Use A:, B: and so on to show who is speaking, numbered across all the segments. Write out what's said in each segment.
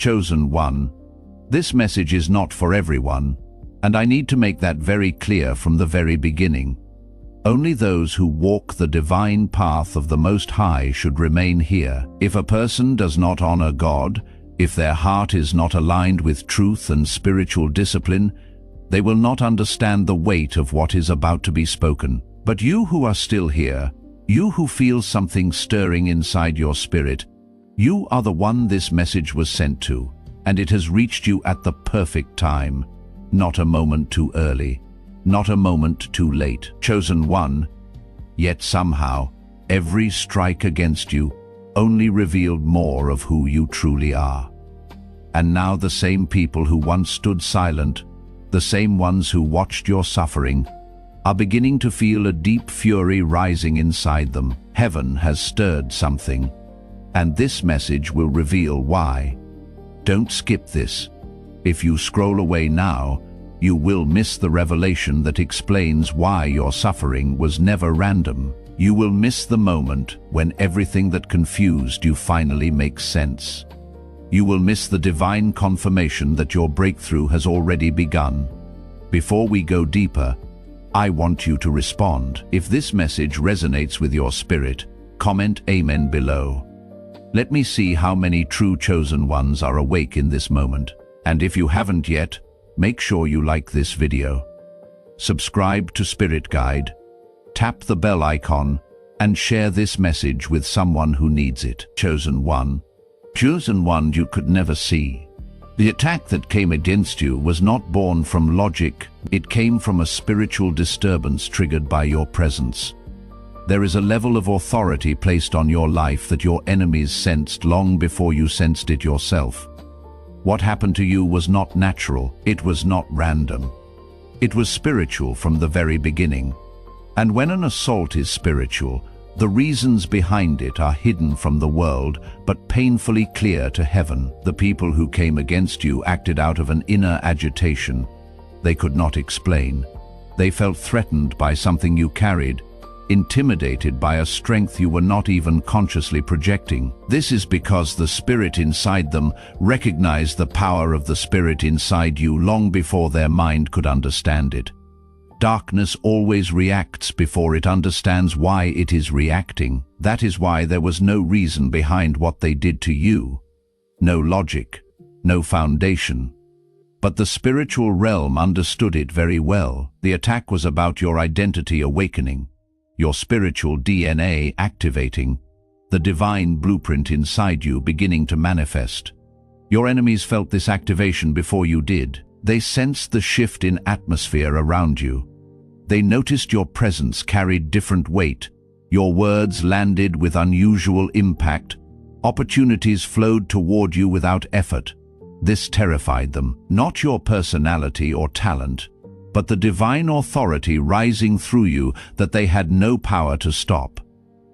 A: Chosen one, this message is not for everyone, and I need to make that very clear from the very beginning. Only those who walk the divine path of the Most High should remain here. If a person does not honor God, if their heart is not aligned with truth and spiritual discipline, they will not understand the weight of what is about to be spoken. But you who are still here, you who feel something stirring inside your spirit, you are the one this message was sent to, and it has reached you at the perfect time, not a moment too early, not a moment too late. Chosen one, yet somehow, every strike against you only revealed more of who you truly are. And now the same people who once stood silent, the same ones who watched your suffering, are beginning to feel a deep fury rising inside them. Heaven has stirred something, and this message will reveal why. Don't skip this. If you scroll away now, you will miss the revelation that explains why your suffering was never random. You will miss the moment when everything that confused you finally makes sense. You will miss the divine confirmation that your breakthrough has already begun. Before we go deeper, I want you to respond. If this message resonates with your spirit, comment Amen below. Let me see how many true chosen ones are awake in this moment. And if you haven't yet, make sure you like this video. Subscribe to Spirit Guide, tap the bell icon, and share this message with someone who needs it. Chosen one, you could never see. The attack that came against you was not born from logic, it came from a spiritual disturbance triggered by your presence. There is a level of authority placed on your life that your enemies sensed long before you sensed it yourself. What happened to you was not natural, it was not random. It was spiritual from the very beginning. And when an assault is spiritual, the reasons behind it are hidden from the world, but painfully clear to heaven. The people who came against you acted out of an inner agitation they could not explain. They felt threatened by something you carried, intimidated by a strength you were not even consciously projecting. This is because the spirit inside them recognized the power of the spirit inside you long before their mind could understand it. Darkness always reacts before it understands why it is reacting. That is why there was no reason behind what they did to you. No logic, no foundation. But the spiritual realm understood it very well. The attack was about your identity awakening, your spiritual DNA activating, the divine blueprint inside you beginning to manifest. Your enemies felt this activation before you did. They sensed the shift in atmosphere around you. They noticed your presence carried different weight. Your words landed with unusual impact. Opportunities flowed toward you without effort. This terrified them, not your personality or talent, but the divine authority rising through you that they had no power to stop.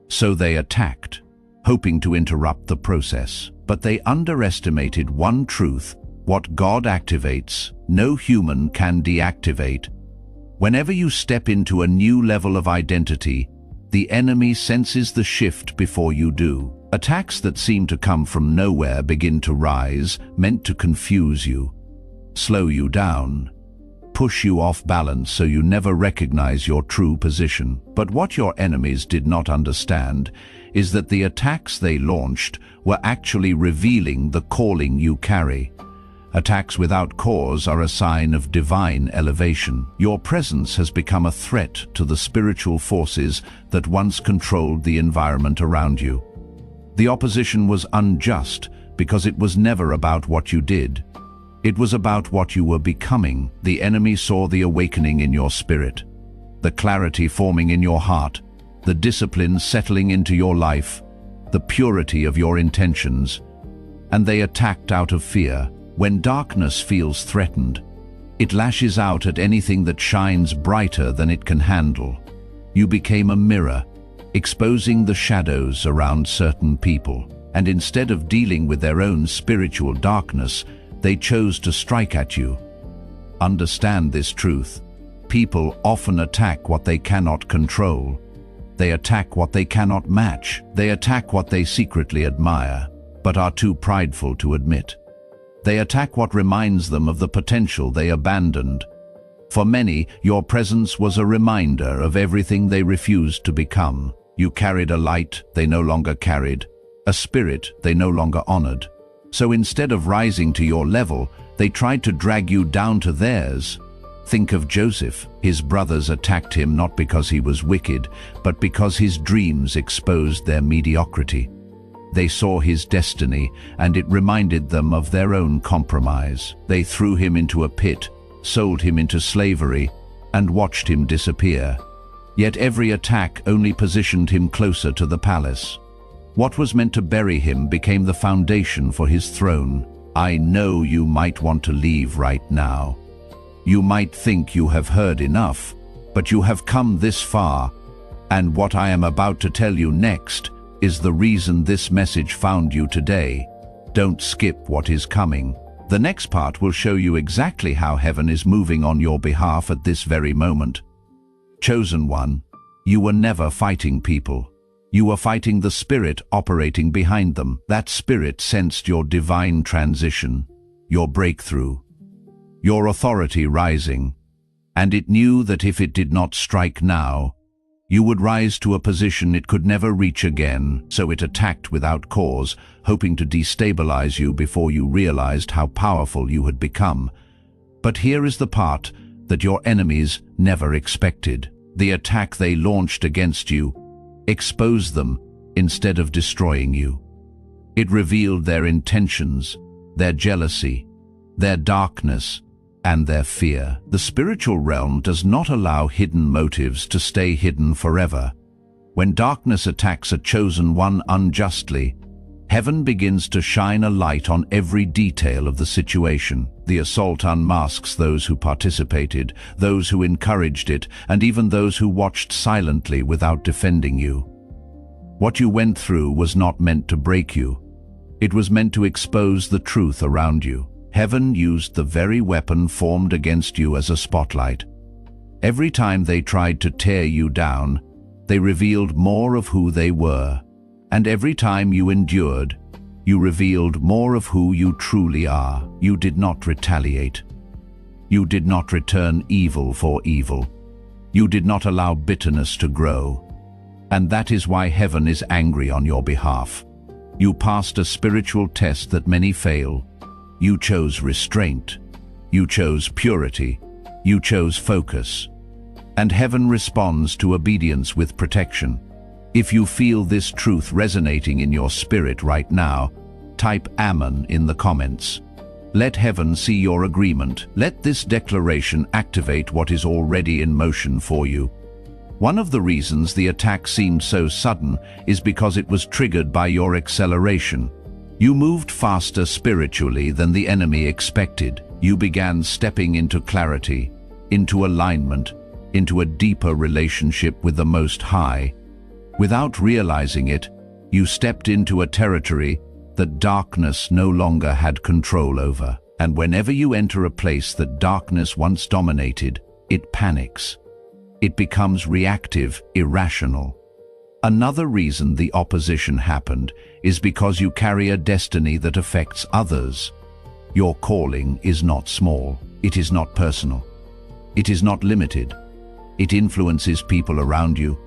A: So they attacked, hoping to interrupt the process. But they underestimated one truth: what God activates, no human can deactivate. Whenever you step into a new level of identity, the enemy senses the shift before you do. Attacks that seem to come from nowhere begin to rise, meant to confuse you, slow you down, push you off balance so you never recognize your true position. But what your enemies did not understand is that the attacks they launched were actually revealing the calling you carry. Attacks without cause are a sign of divine elevation. Your presence has become a threat to the spiritual forces that once controlled the environment around you. The opposition was unjust because it was never about what you did. It was about what you were becoming. The enemy saw the awakening in your spirit, the clarity forming in your heart, the discipline settling into your life, the purity of your intentions, and they attacked out of fear. When darkness feels threatened, it lashes out at anything that shines brighter than it can handle. You became a mirror, exposing the shadows around certain people, and instead of dealing with their own spiritual darkness, they chose to strike at you. Understand this truth: people often attack what they cannot control. They attack what they cannot match. They attack what they secretly admire, but are too prideful to admit. They attack what reminds them of the potential they abandoned. For many, your presence was a reminder of everything they refused to become. You carried a light they no longer carried, a spirit they no longer honored. So instead of rising to your level, they tried to drag you down to theirs. Think of Joseph. His brothers attacked him not because he was wicked, but because his dreams exposed their mediocrity. They saw his destiny, and it reminded them of their own compromise. They threw him into a pit, sold him into slavery, and watched him disappear. Yet every attack only positioned him closer to the palace. What was meant to bury him became the foundation for his throne. I know you might want to leave right now. You might think you have heard enough, but you have come this far, and what I am about to tell you next is the reason this message found you today. Don't skip what is coming. The next part will show you exactly how heaven is moving on your behalf at this very moment. Chosen one, you were never fighting people. You were fighting the spirit operating behind them. That spirit sensed your divine transition, your breakthrough, your authority rising, and it knew that if it did not strike now, you would rise to a position it could never reach again. So it attacked without cause, hoping to destabilize you before you realized how powerful you had become. But here is the part that your enemies never expected. The attack they launched against you exposed them instead of destroying you. It revealed their intentions, their jealousy, their darkness, and their fear. The spiritual realm does not allow hidden motives to stay hidden forever. When darkness attacks a chosen one unjustly, heaven begins to shine a light on every detail of the situation. The assault unmasks those who participated, those who encouraged it, and even those who watched silently without defending you. What you went through was not meant to break you. It was meant to expose the truth around you. Heaven used the very weapon formed against you as a spotlight. Every time they tried to tear you down, they revealed more of who they were. And every time you endured, you revealed more of who you truly are. You did not retaliate. You did not return evil for evil. You did not allow bitterness to grow. And that is why heaven is angry on your behalf. You passed a spiritual test that many fail. You chose restraint. You chose purity. You chose focus. And heaven responds to obedience with protection. If you feel this truth resonating in your spirit right now, type Amen in the comments. Let heaven see your agreement. Let this declaration activate what is already in motion for you. One of the reasons the attack seemed so sudden is because it was triggered by your acceleration. You moved faster spiritually than the enemy expected. You began stepping into clarity, into alignment, into a deeper relationship with the Most High. Without realizing it, you stepped into a territory that darkness no longer had control over. And whenever you enter a place that darkness once dominated, it panics. It becomes reactive, irrational. Another reason the opposition happened is because you carry a destiny that affects others. Your calling is not small. It is not personal. It is not limited. It influences people around you.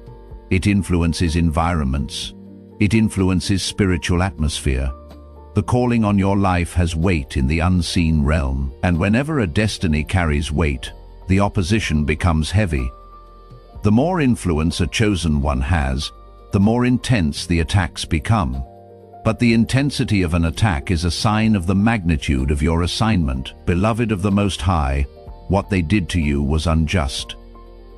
A: It influences environments. It influences spiritual atmosphere. The calling on your life has weight in the unseen realm, and whenever a destiny carries weight, the opposition becomes heavy. The more influence a chosen one has, the more intense the attacks become. But the intensity of an attack is a sign of the magnitude of your assignment. Beloved of the Most High, what they did to you was unjust.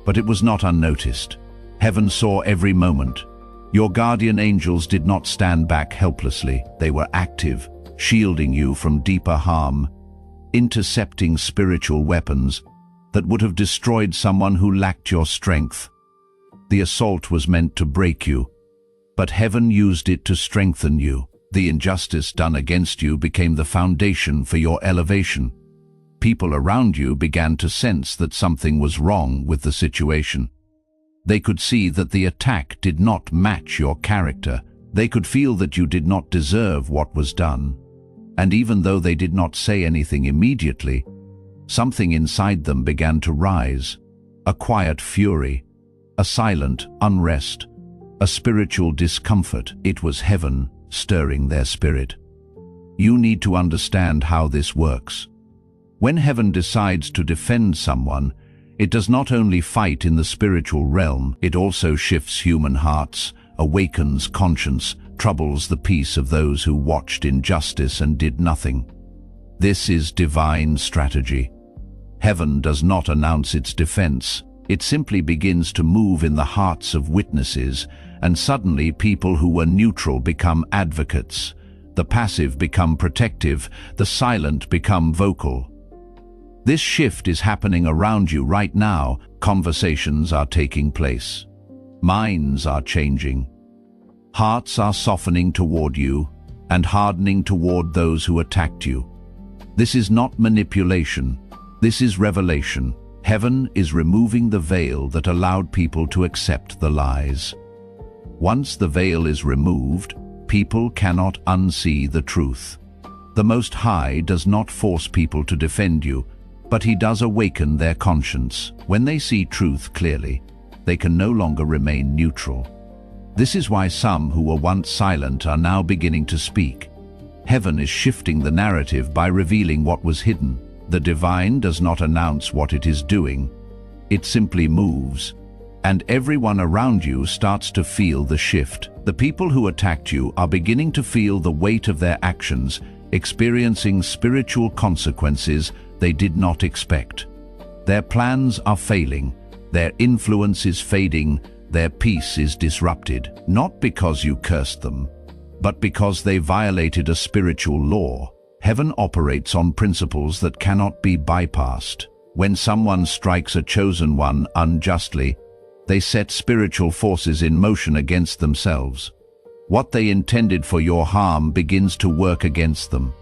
A: But it was not unnoticed. Heaven saw every moment. Your guardian angels did not stand back helplessly. They were active, shielding you from deeper harm, intercepting spiritual weapons that would have destroyed someone who lacked your strength. The assault was meant to break you, but heaven used it to strengthen you. The injustice done against you became the foundation for your elevation. People around you began to sense that something was wrong with the situation. They could see that the attack did not match your character. They could feel that you did not deserve what was done. and even though they did not say anything immediately, something inside them began to rise, a quiet fury, a silent unrest, a spiritual discomfort. It was heaven stirring their spirit. You need to understand how this works. When heaven decides to defend someone, it does not only fight in the spiritual realm, it also shifts human hearts, awakens conscience, troubles the peace of those who watched injustice and did nothing. This is divine strategy. Heaven does not announce its defense. It simply begins to move in the hearts of witnesses, and suddenly people who were neutral become advocates. The passive become protective, the silent become vocal. This shift is happening around you right now. Conversations are taking place. Minds are changing. Hearts are softening toward you and hardening toward those who attacked you. This is not manipulation. This is revelation. Heaven is removing the veil that allowed people to accept the lies. Once the veil is removed, people cannot unsee the truth. The Most High does not force people to defend you, but He does awaken their conscience. When they see truth clearly, they can no longer remain neutral. This is why some who were once silent are now beginning to speak. Heaven is shifting the narrative by revealing what was hidden. The divine does not announce what it is doing. It simply moves, and everyone around you starts to feel the shift. The people who attacked you are beginning to feel the weight of their actions, experiencing spiritual consequences they did not expect. Their plans are failing, their influence is fading, their peace is disrupted, not because you cursed them, but because they violated a spiritual law. Heaven operates on principles that cannot be bypassed. When someone strikes a chosen one unjustly, they set spiritual forces in motion against themselves. What they intended for your harm begins to work against them.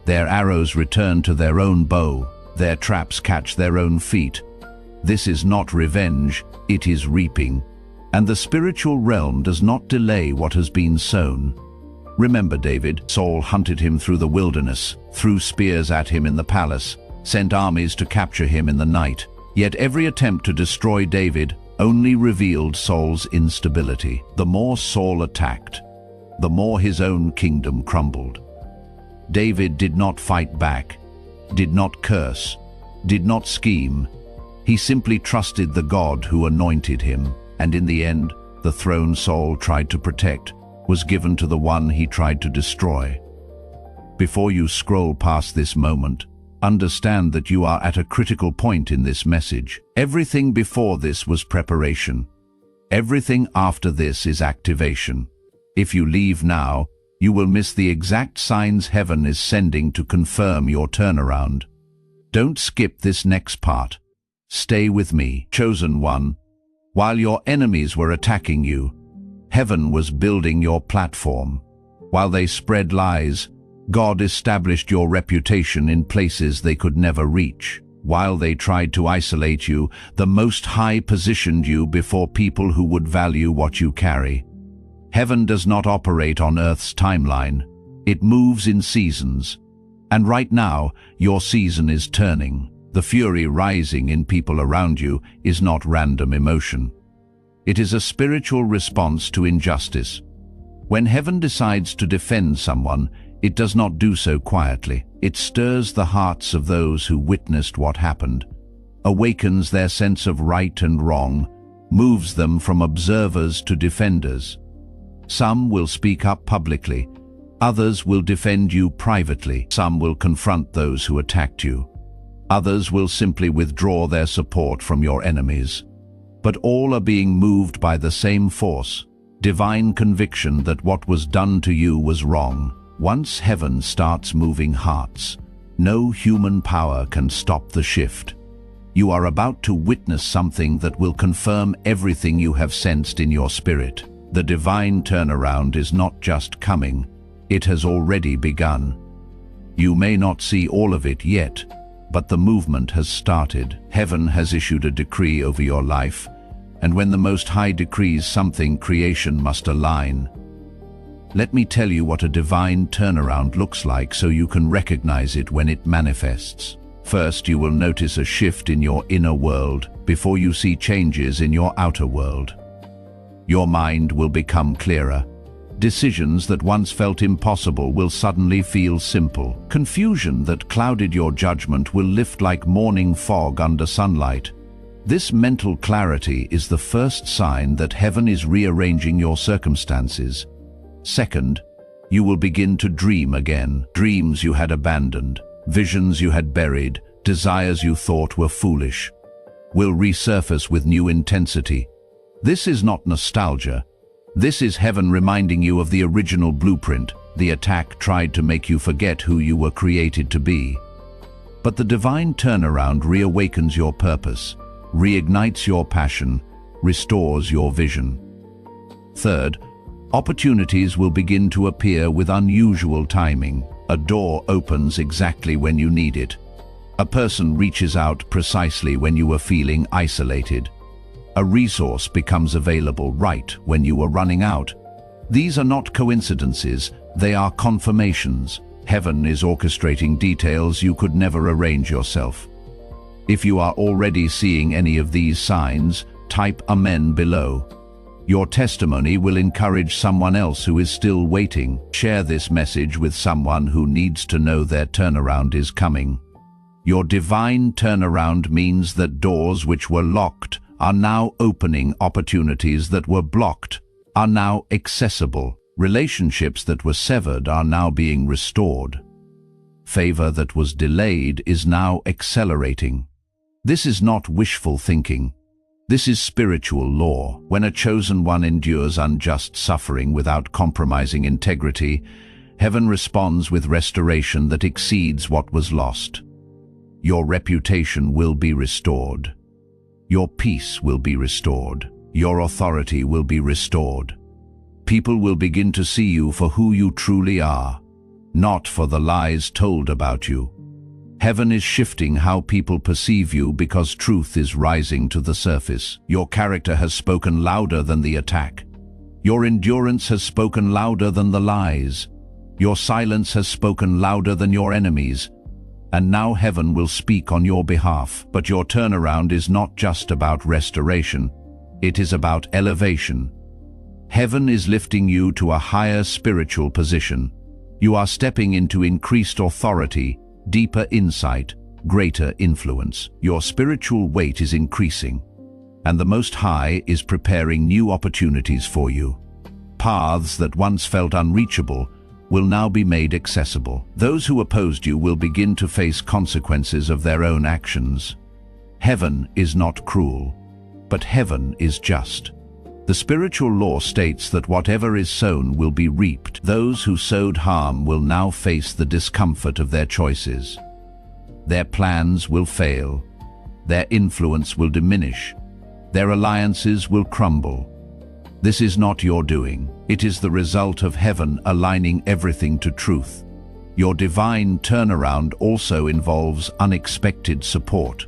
A: Their arrows return to their own bow, their traps catch their own feet. This is not revenge, it is reaping. And the spiritual realm does not delay what has been sown. Remember David. Saul hunted him through the wilderness, threw spears at him in the palace, sent armies to capture him in the night. Yet every attempt to destroy David only revealed Saul's instability. The more Saul attacked, the more his own kingdom crumbled. David did not fight back, did not curse, did not scheme. He simply trusted the God who anointed him, and in the end, the throne Saul tried to protect was given to the one he tried to destroy. Before you scroll past this moment, understand that you are at a critical point in this message. Everything before this was preparation. Everything after this is activation. If you leave now, you will miss the exact signs heaven is sending to confirm your turnaround. Don't skip this next part. Stay with me, chosen one. While your enemies were attacking you, heaven was building your platform. While they spread lies, God established your reputation in places they could never reach. While they tried to isolate you, the Most High positioned you before people who would value what you carry. Heaven does not operate on earth's timeline. It moves in seasons. And right now, your season is turning. The fury rising in people around you is not random emotion. It is a spiritual response to injustice. When heaven decides to defend someone, it does not do so quietly. It stirs the hearts of those who witnessed what happened, awakens their sense of right and wrong, moves them from observers to defenders. Some will speak up publicly, others will defend you privately, some will confront those who attacked you, others will simply withdraw their support from your enemies. But all are being moved by the same force, divine conviction that what was done to you was wrong. Once heaven starts moving hearts, no human power can stop the shift. You are about to witness something that will confirm everything you have sensed in your spirit. The divine turnaround is not just coming, it has already begun. You may not see all of it yet, but the movement has started. Heaven has issued a decree over your life, and when the Most High decrees something, creation must align. Let me tell you what a divine turnaround looks like so you can recognize it when it manifests. First, you will notice a shift in your inner world before you see changes in your outer world. Your mind will become clearer. Decisions that once felt impossible will suddenly feel simple. Confusion that clouded your judgment will lift like morning fog under sunlight. This mental clarity is the first sign that heaven is rearranging your circumstances. Second, you will begin to dream again. Dreams you had abandoned, visions you had buried, desires you thought were foolish, will resurface with new intensity. This is not nostalgia. This is heaven reminding you of the original blueprint. The attack tried to make you forget who you were created to be. But the divine turnaround reawakens your purpose, reignites your passion, restores your vision. Third, opportunities will begin to appear with unusual timing. A door opens exactly when you need it. A person reaches out precisely when you are feeling isolated. A resource becomes available right when you are running out. These are not coincidences, they are confirmations. Heaven is orchestrating details you could never arrange yourself. If you are already seeing any of these signs, type Amen below. Your testimony will encourage someone else who is still waiting. Share this message with someone who needs to know their turnaround is coming. Your divine turnaround means that doors which were locked are now opening, opportunities that were blocked are now accessible, relationships that were severed are now being restored. Favor that was delayed is now accelerating. This is not wishful thinking. This is spiritual law. When a chosen one endures unjust suffering without compromising integrity, heaven responds with restoration that exceeds what was lost. Your reputation will be restored. Your peace will be restored. Your authority will be restored. People will begin to see you for who you truly are, not for the lies told about you. Heaven is shifting how people perceive you because truth is rising to the surface. Your character has spoken louder than the attack. Your endurance has spoken louder than the lies. Your silence has spoken louder than your enemies. And now heaven will speak on your behalf. But your turnaround is not just about restoration. It is about elevation. Heaven is lifting you to a higher spiritual position. You are stepping into increased authority, deeper insight, greater influence. Your spiritual weight is increasing, and the Most High is preparing new opportunities for you. Paths that once felt unreachable will now be made accessible. Those who opposed you will begin to face consequences of their own actions. Heaven is not cruel, but heaven is just. The spiritual law states that whatever is sown will be reaped. Those who sowed harm will now face the discomfort of their choices. Their plans will fail. Their influence will diminish. Their alliances will crumble. This is not your doing. It is the result of heaven aligning everything to truth. Your divine turnaround also involves unexpected support.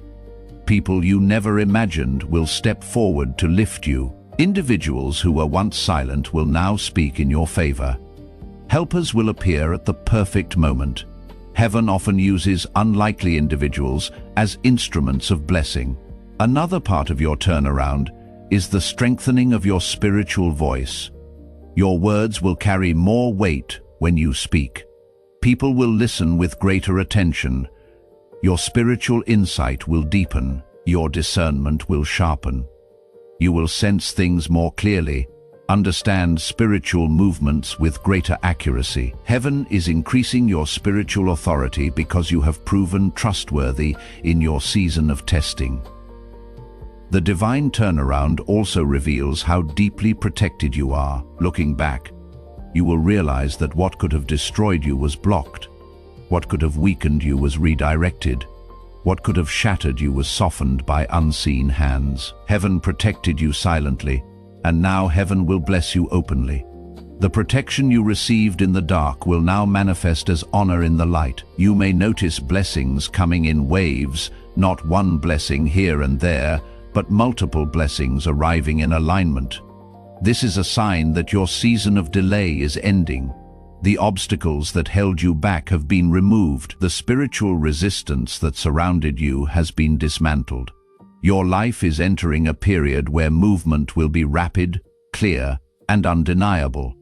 A: People you never imagined will step forward to lift you. Individuals who were once silent will now speak in your favor. Helpers will appear at the perfect moment. Heaven often uses unlikely individuals as instruments of blessing. Another part of your turnaround is the strengthening of your spiritual voice. Your words will carry more weight when you speak. People will listen with greater attention. Your spiritual insight will deepen. Your discernment will sharpen. You will sense things more clearly, understand spiritual movements with greater accuracy. Heaven is increasing your spiritual authority because you have proven trustworthy in your season of testing. The divine turnaround also reveals how deeply protected you are. Looking back, you will realize that what could have destroyed you was blocked. What could have weakened you was redirected. What could have shattered you was softened by unseen hands. Heaven protected you silently, and now heaven will bless you openly. The protection you received in the dark will now manifest as honor in the light. You may notice blessings coming in waves, not one blessing here and there, but multiple blessings arriving in alignment. This is a sign that your season of delay is ending. The obstacles that held you back have been removed. The spiritual resistance that surrounded you has been dismantled. Your life is entering a period where movement will be rapid, clear, and undeniable.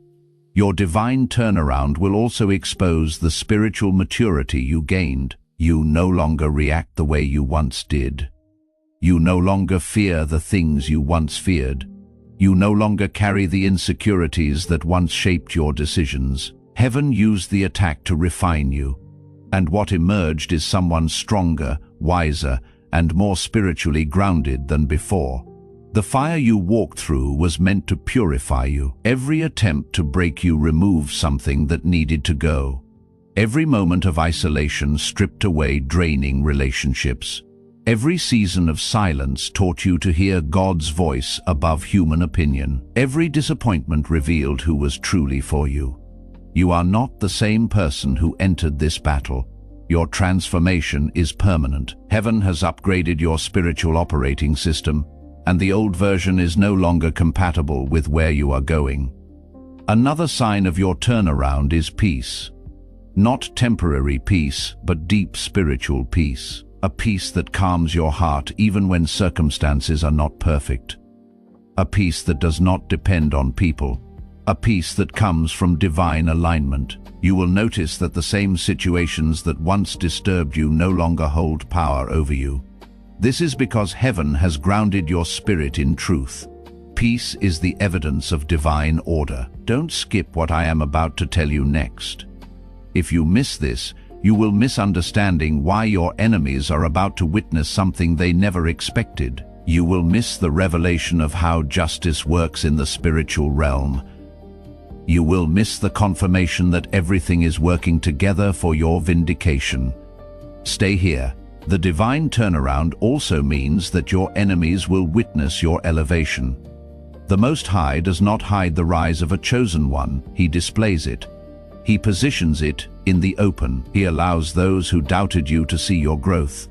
A: Your divine turnaround will also expose the spiritual maturity you gained. You no longer react the way you once did. You no longer fear the things you once feared. You no longer carry the insecurities that once shaped your decisions. Heaven used the attack to refine you, and what emerged is someone stronger, wiser, and more spiritually grounded than before. The fire you walked through was meant to purify you. Every attempt to break you removed something that needed to go. Every moment of isolation stripped away draining relationships. Every season of silence taught you to hear God's voice above human opinion. Every disappointment revealed who was truly for you. You are not the same person who entered this battle. Your transformation is permanent. Heaven has upgraded your spiritual operating system, and the old version is no longer compatible with where you are going. Another sign of your turnaround is peace. Not temporary peace, but deep spiritual peace. A peace that calms your heart even when circumstances are not perfect. A peace that does not depend on people. A peace that comes from divine alignment. You will notice that the same situations that once disturbed you no longer hold power over you. This is because heaven has grounded your spirit in truth. Peace is the evidence of divine order. Don't skip what I am about to tell you next. If you miss this, you will miss understanding why your enemies are about to witness something they never expected. You will miss the revelation of how justice works in the spiritual realm. You will miss the confirmation that everything is working together for your vindication. Stay here. The divine turnaround also means that your enemies will witness your elevation. The Most High does not hide the rise of a chosen one, He displays it. He positions it in the open. He allows those who doubted you to see your growth.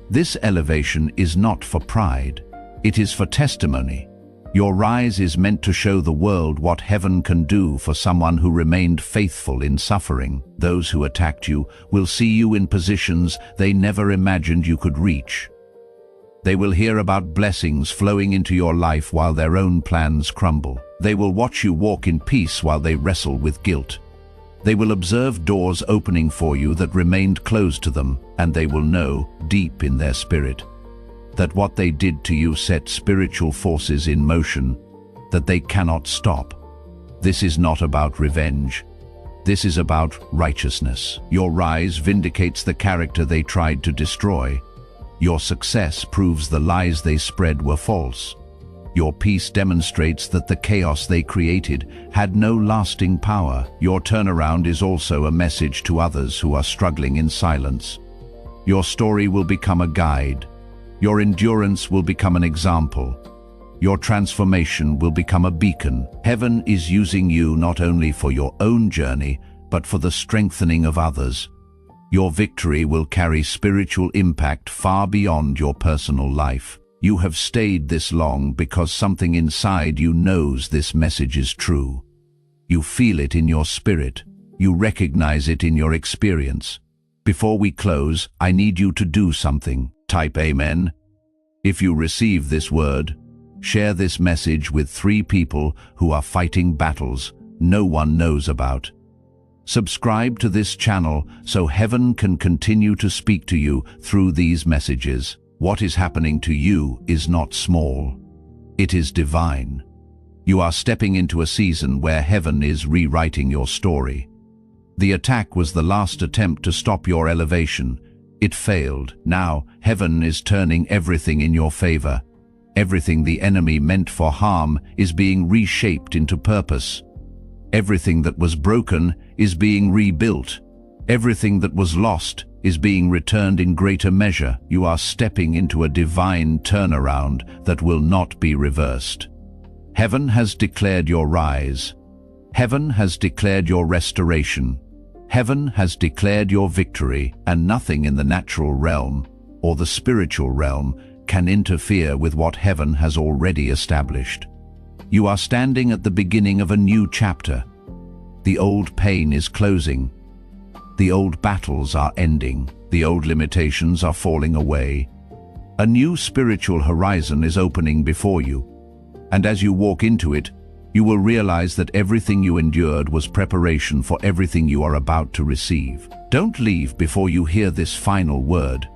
A: This elevation is not for pride. It is for testimony. Your rise is meant to show the world what heaven can do for someone who remained faithful in suffering. Those who attacked you will see you in positions they never imagined you could reach. They will hear about blessings flowing into your life while their own plans crumble. They will watch you walk in peace while they wrestle with guilt. They will observe doors opening for you that remained closed to them, and they will know, deep in their spirit, that what they did to you set spiritual forces in motion that they cannot stop. This is not about revenge. This is about righteousness. Your rise vindicates the character they tried to destroy. Your success proves the lies they spread were false. Your peace demonstrates that the chaos they created had no lasting power. Your turnaround is also a message to others who are struggling in silence. Your story will become a guide. Your endurance will become an example. Your transformation will become a beacon. Heaven is using you not only for your own journey, but for the strengthening of others. Your victory will carry spiritual impact far beyond your personal life. You have stayed this long because something inside you knows this message is true. You feel it in your spirit. You recognize it in your experience. Before we close, I need you to do something. Type Amen. If you receive this word, share this message with 3 people who are fighting battles no one knows about. Subscribe to this channel so heaven can continue to speak to you through these messages. What is happening to you is not small. It is divine. You are stepping into a season where heaven is rewriting your story. The attack was the last attempt to stop your elevation. It failed. Now, heaven is turning everything in your favor. Everything the enemy meant for harm is being reshaped into purpose. Everything that was broken is being rebuilt. Everything that was lost is being returned in greater measure. You are stepping into a divine turnaround that will not be reversed. Heaven has declared your rise. Heaven has declared your restoration. Heaven has declared your victory, and nothing in the natural realm or the spiritual realm can interfere with what heaven has already established. You are standing at the beginning of a new chapter. The old pain is closing. The old battles are ending. The old limitations are falling away. A new spiritual horizon is opening before you. And as you walk into it, you will realize that everything you endured was preparation for everything you are about to receive. Don't leave before you hear this final word.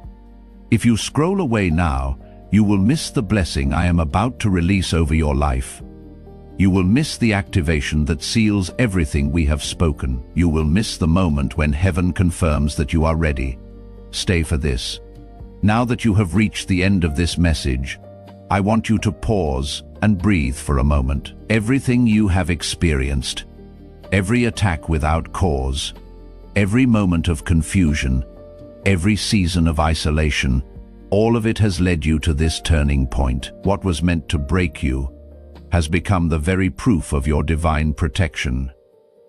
A: If you scroll away now, you will miss the blessing I am about to release over your life. You will miss the activation that seals everything we have spoken. You will miss the moment when heaven confirms that you are ready. Stay for this. Now that you have reached the end of this message, I want you to pause and breathe for a moment. Everything you have experienced, every attack without cause, every moment of confusion, every season of isolation, all of it has led you to this turning point. What was meant to break you has become the very proof of your divine protection.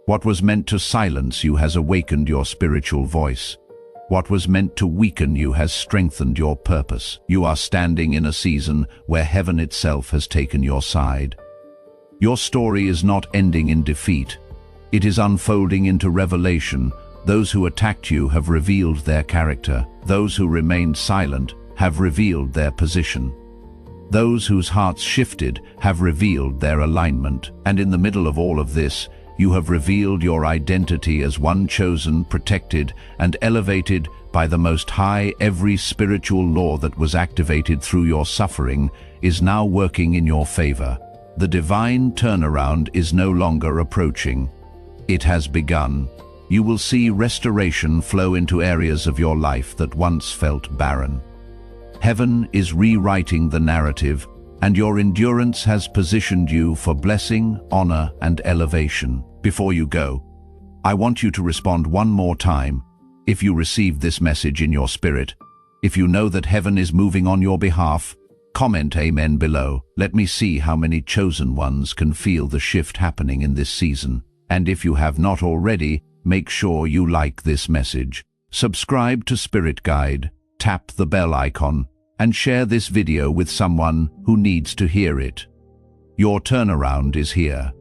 A: What was meant to silence you has awakened your spiritual voice. What was meant to weaken you has strengthened your purpose. You are standing in a season where heaven itself has taken your side. Your story is not ending in defeat. It is unfolding into revelation. Those who attacked you have revealed their character. Those who remained silent have revealed their position. Those whose hearts shifted have revealed their alignment. And in the middle of all of this, you have revealed your identity as one chosen, protected, and elevated by the Most High. Every spiritual law that was activated through your suffering is now working in your favor. The divine turnaround is no longer approaching. It has begun. You will see restoration flow into areas of your life that once felt barren. Heaven is rewriting the narrative, and your endurance has positioned you for blessing, honor, and elevation. Before you go, I want you to respond one more time. If you received this message in your spirit, if you know that heaven is moving on your behalf, comment Amen below. Let me see how many chosen ones can feel the shift happening in this season. And if you have not already, make sure you like this message. Subscribe to Spirit Guide, tap the bell icon, and share this video with someone who needs to hear it. Your turnaround is here.